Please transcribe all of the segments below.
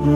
اعوذ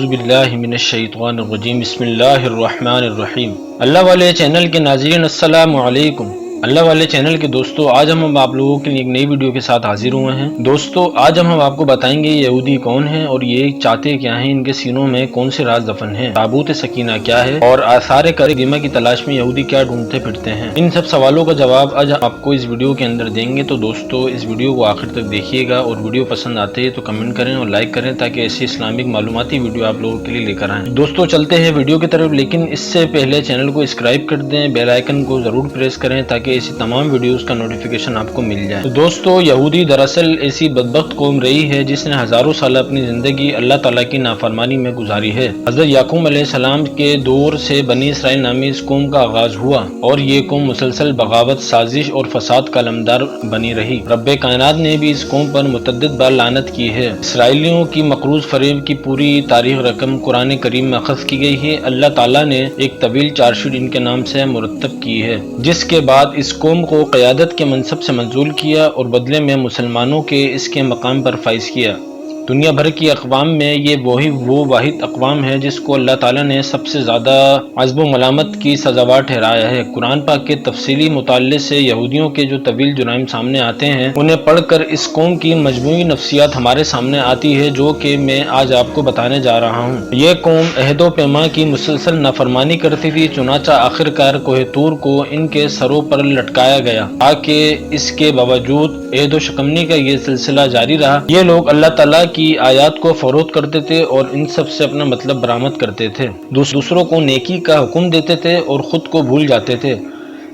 باللہ من الشیطان الرجیم، بسم اللہ الرحمن الرحیم۔ اللہ والے چینل کے ناظرین السلام علیکم۔ اللہ والے چینل کے دوستو، آج ہم آپ لوگوں کے لیے ایک نئی ویڈیو کے ساتھ حاضر ہوئے ہیں۔ دوستو، آج ہم آپ کو بتائیں گے یہودی کون ہیں اور یہ چاہتے کیا ہیں، ان کے سینوں میں کون سے راز دفن ہیں، تابوت سکینہ کیا ہے اور آثار قدیمہ کی تلاش میں یہودی کیا ڈھونڈتے پھرتے ہیں۔ ان سب سوالوں کا جواب آج آپ کو اس ویڈیو کے اندر دیں گے۔ تو دوستو، اس ویڈیو کو آخر تک دیکھیے گا اور ویڈیو پسند آتے ہیں تو کمنٹ کریں اور لائک کریں تاکہ ایسی اسلامک معلوماتی ویڈیو آپ لوگوں کے لیے لے کر آئیں۔ دوستو، چلتے ہیں ویڈیو کی طرف، لیکن اس سے پہلے چینل کو سبسکرائب کر دیں، بیل آئیکن کو ضرور پریس کریں تاکہ ایسی تمام ویڈیوز کا نوٹیفیکیشن آپ کو مل جائے۔ تو دوستو، یہودی دراصل ایسی بدبخت قوم رہی ہے جس نے ہزاروں سال اپنی زندگی اللہ تعالیٰ کی نافرمانی میں گزاری ہے۔ حضرت یعقوب علیہ السلام کے دور سے بنی اسرائیل نامی اس قوم کا آغاز ہوا اور یہ قوم مسلسل بغاوت، سازش اور فساد کا علمدار بنی رہی۔ رب کائنات نے بھی اس قوم پر متعدد بار لعنت کی ہے۔ اسرائیلیوں کی مقروض فریب کی پوری تاریخ رقم قرآن کریم میں اخذ کی گئی ہے۔ اللہ تعالیٰ نے ایک طویل چارشیٹ ان کے نام سے مرتب کی ہے، جس کے بعد اس قوم کو قیادت کے منصب سے منزول کیا اور بدلے میں مسلمانوں کے اس کے مقام پر فائز کیا۔ دنیا بھر کی اقوام میں یہ وہ واحد اقوام ہے جس کو اللہ تعالیٰ نے سب سے زیادہ عذاب و ملامت کی سزاوار ٹھہرایا ہے۔ قرآن پاک کے تفصیلی مطالعے سے یہودیوں کے جو طویل جرائم سامنے آتے ہیں، انہیں پڑھ کر اس قوم کی مجموعی نفسیات ہمارے سامنے آتی ہے، جو کہ میں آج آپ کو بتانے جا رہا ہوں۔ یہ قوم عہد و پیمان کی مسلسل نافرمانی کرتی تھی، چنانچہ آخرکار کوہ طور کو ان کے سروں پر لٹکایا گیا، تاکہ اس کے باوجود عہد و شکنی کا یہ سلسلہ جاری رہا۔ یہ لوگ اللہ تعالیٰ کی آیات کو فروخت کرتے تھے اور ان سب سے اپنا مطلب برآمد کرتے تھے، دوسروں کو نیکی کا حکم دیتے تھے اور خود کو بھول جاتے تھے۔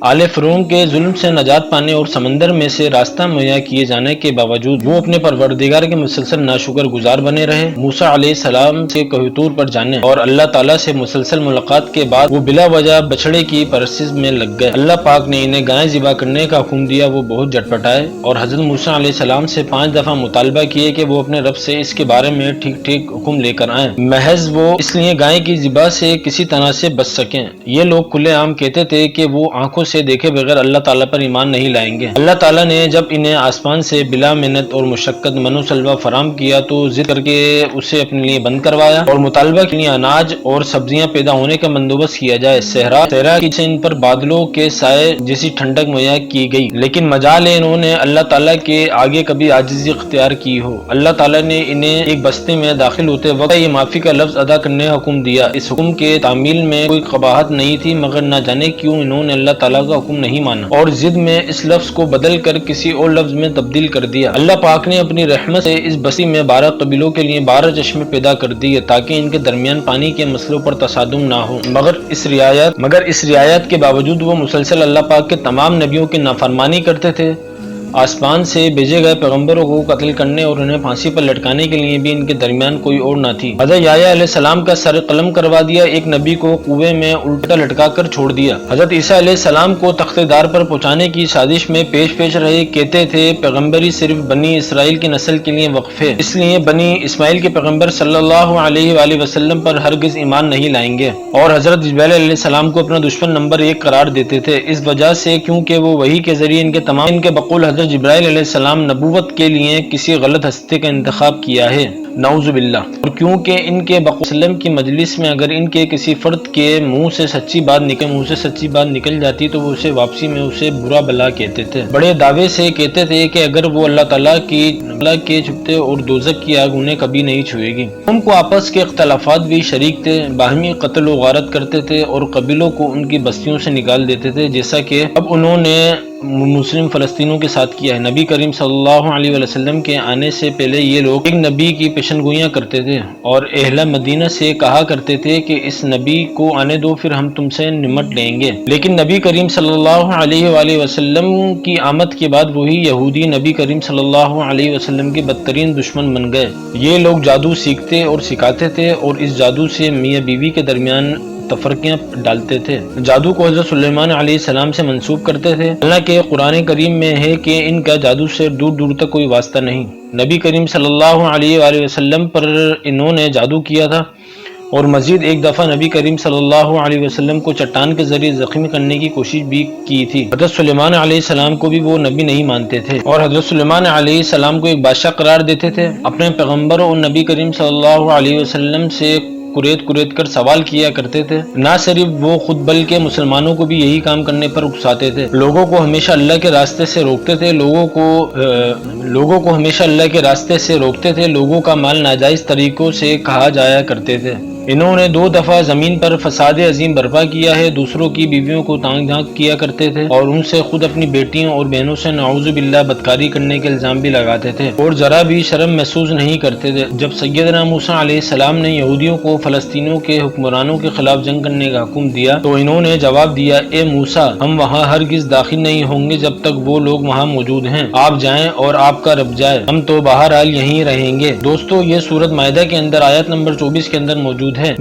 آل فرعون کے ظلم سے نجات پانے اور سمندر میں سے راستہ مہیا کیے جانے کے باوجود وہ اپنے پروردگار کے مسلسل ناشکر گزار بنے رہے۔ موسیٰ علیہ السلام سے کوہ طور پر جانے اور اللہ تعالیٰ سے مسلسل ملاقات کے بعد وہ بلا وجہ بچڑے کی پرستش میں لگ گئے۔ اللہ پاک نے انہیں گائے ذبح کرنے کا حکم دیا، وہ بہت جھٹپٹائے اور حضرت موسیٰ علیہ السلام سے 5 دفعہ مطالبہ کیے کہ وہ اپنے رب سے اس کے بارے میں ٹھیک حکم لے کر آئیں، محض وہ اس لیے گائے کی ذبح سے کسی طرح سے بچ سکیں۔ یہ لوگ کھلے عام کہتے تھے کہ وہ آنکھوں سے دیکھے بغیر اللہ تعالیٰ پر ایمان نہیں لائیں گے۔ اللہ تعالیٰ نے جب انہیں آسمان سے بلا محنت اور مشقت من و سلوہ فراہم کیا تو ضد کر کے اسے اپنے لیے بند کروایا اور مطالبہ کے لیے اناج اور سبزیاں پیدا ہونے کا بندوبست کیا جائے۔ صحرا سے ان پر بادلوں کے سائے جیسی ٹھنڈک مہیا کی گئی، لیکن مجال ہے انہوں نے اللہ تعالیٰ کے آگے کبھی عاجزی اختیار کی ہو۔ اللہ تعالیٰ نے انہیں ایک بستی میں داخل ہوتے وقت یہ معافی کا لفظ ادا کرنے کا حکم دیا۔ اس حکم کے تعمیل میں کوئی قباحت نہیں تھی، مگر نہ جانے کیوں انہوں نے اللہ تعالیٰ کا حکم نہیں مانا اور ضد میں اس لفظ کو بدل کر کسی اور لفظ میں تبدیل کر دیا۔ اللہ پاک نے اپنی رحمت سے اس بستی میں 12 قبیلوں کے لیے 12 چشمے پیدا کر دیے تاکہ ان کے درمیان پانی کے مسئلوں پر تصادم نہ ہو، مگر اس رعایت کے باوجود وہ مسلسل اللہ پاک کے تمام نبیوں کی نافرمانی کرتے تھے۔ آسمان سے بھیجے گئے پیغمبروں کو قتل کرنے اور انہیں پھانسی پر لٹکانے کے لیے بھی ان کے درمیان کوئی اور نہ تھی۔ حضرت یحییٰ علیہ السلام کا سر قلم کروا دیا، ایک نبی کو کنویں میں الٹا لٹکا کر چھوڑ دیا۔ حضرت عیسیٰ علیہ السلام کو تخت دار پر پہنچانے کی سازش میں پیش رہے، کہتے تھے پیغمبری صرف بنی اسرائیل کی نسل کے لیے وقف ہے، اس لیے بنی اسماعیل کے پیغمبر صلی اللہ علیہ وآلہ وسلم پر ہرگز ایمان نہیں لائیں گے، اور حضرت جبرائیل علیہ السلام کو اپنا دشمن نمبر 1 قرار دیتے تھے، اس وجہ سے کیونکہ وہ وحی کے ذریعے ان کے بقول حضرت جبرائیل علیہ السلام نبوت کے لیے کسی غلط ہستی کا انتخاب کیا ہے، نعوذ باللہ، اور کیونکہ ان کے بقول وسلم کی مجلس میں اگر ان کے کسی فرد کے منہ سے سچی بات نکل جاتی تو وہ اسے واپسی میں اسے برا بلا کہتے تھے۔ بڑے دعوے سے کہتے تھے کہ اگر وہ اللہ تعالیٰ کے چھپتے اور دوزخ کی آگ انہیں کبھی نہیں چھوئے گی۔ ان کو آپس کے اختلافات بھی شریک تھے، باہمی قتل و غارت کرتے تھے اور قبیلوں کو ان کی بستیوں سے نکال دیتے تھے، جیسا کہ اب انہوں نے مسلم فلسطینیوں کے ساتھ کیا ہے۔ نبی کریم صلی اللہ علیہ وسلم کے آنے سے پہلے یہ لوگ ایک نبی کی پیشن گوئیاں کرتے تھے اور اہل مدینہ سے کہا کرتے تھے کہ اس نبی کو آنے دو، پھر ہم تم سے نمٹ لیں گے، لیکن نبی کریم صلی اللہ علیہ وآلہ وسلم کی آمد کے بعد وہی یہودی نبی کریم صلی اللہ علیہ وسلم کے بدترین دشمن بن گئے۔ یہ لوگ جادو سیکھتے اور سکھاتے تھے اور اس جادو سے میاں بیوی کے درمیان تفرقیاں ڈالتے تھے۔ جادو کو حضرت سلیمان علیہ السلام سے منسوب کرتے تھے، حالانکہ قرآن کریم میں ہے کہ ان کا جادو سے دور دور تک کوئی واسطہ نہیں۔ نبی کریم صلی اللہ علیہ وآلہ وسلم پر انہوں نے جادو کیا تھا اور مزید ایک دفعہ نبی کریم صلی اللہ علیہ وسلم کو چٹان کے ذریعے زخمی کرنے کی کوشش بھی کی تھی۔ حضرت سلیمان علیہ السلام کو بھی وہ نبی نہیں مانتے تھے اور حضرت سلیمان علیہ السلام کو ایک بادشاہ قرار دیتے تھے۔ اپنے پیغمبر اور نبی کریم صلی اللہ علیہ وسلم سے کریت کر سوال کیا کرتے تھے۔ نہ صرف وہ خود بلکہ مسلمانوں کو بھی یہی کام کرنے پر اکساتے تھے۔ لوگوں کو ہمیشہ اللہ کے راستے سے روکتے تھے، لوگوں کو ہمیشہ اللہ کے راستے سے روکتے تھے، لوگوں کا مال ناجائز طریقوں سے کھا جایا کرتے تھے۔ انہوں نے 2 دفعہ زمین پر فساد عظیم برپا کیا ہے، دوسروں کی بیویوں کو تانگ جھانک کیا کرتے تھے اور ان سے خود اپنی بیٹیوں اور بہنوں سے نعوذ باللہ بدکاری کرنے کے الزام بھی لگاتے تھے اور ذرا بھی شرم محسوس نہیں کرتے تھے۔ جب سیدنا موسیٰ علیہ السلام نے یہودیوں کو فلسطینیوں کے حکمرانوں کے خلاف جنگ کرنے کا حکم دیا تو انہوں نے جواب دیا، اے موسیٰ، ہم وہاں ہرگز داخل نہیں ہوں گے جب تک وہ لوگ وہاں موجود ہیں، آپ جائیں اور آپ کا رب جائے، ہم تو بہرحال یہیں رہیں گے۔ دوستو، یہ سورۃ مائدہ کے اندر آیت نمبر 24 کے اندر موجود ہے۔